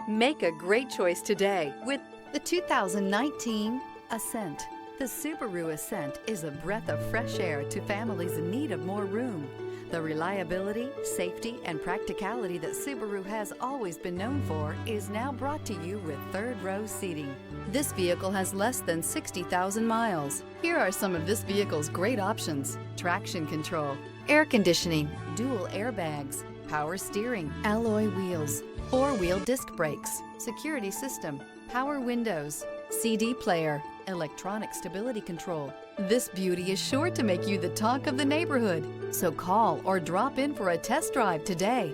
Make a great choice today with the 2019 Ascent. The Subaru Ascent is a breath of fresh air to families in need of more room. The reliability, safety, and practicality that Subaru has always been known for is now brought to you with third-row seating. This vehicle has less than 60,000 miles. Here are some of this vehicle's great options: traction control, air conditioning, dual airbags, power steering, alloy wheels, four-wheel disc brakes, security system, power windows, CD player, electronic stability control. This beauty is sure to make you the talk of the neighborhood. So call or drop in for a test drive today.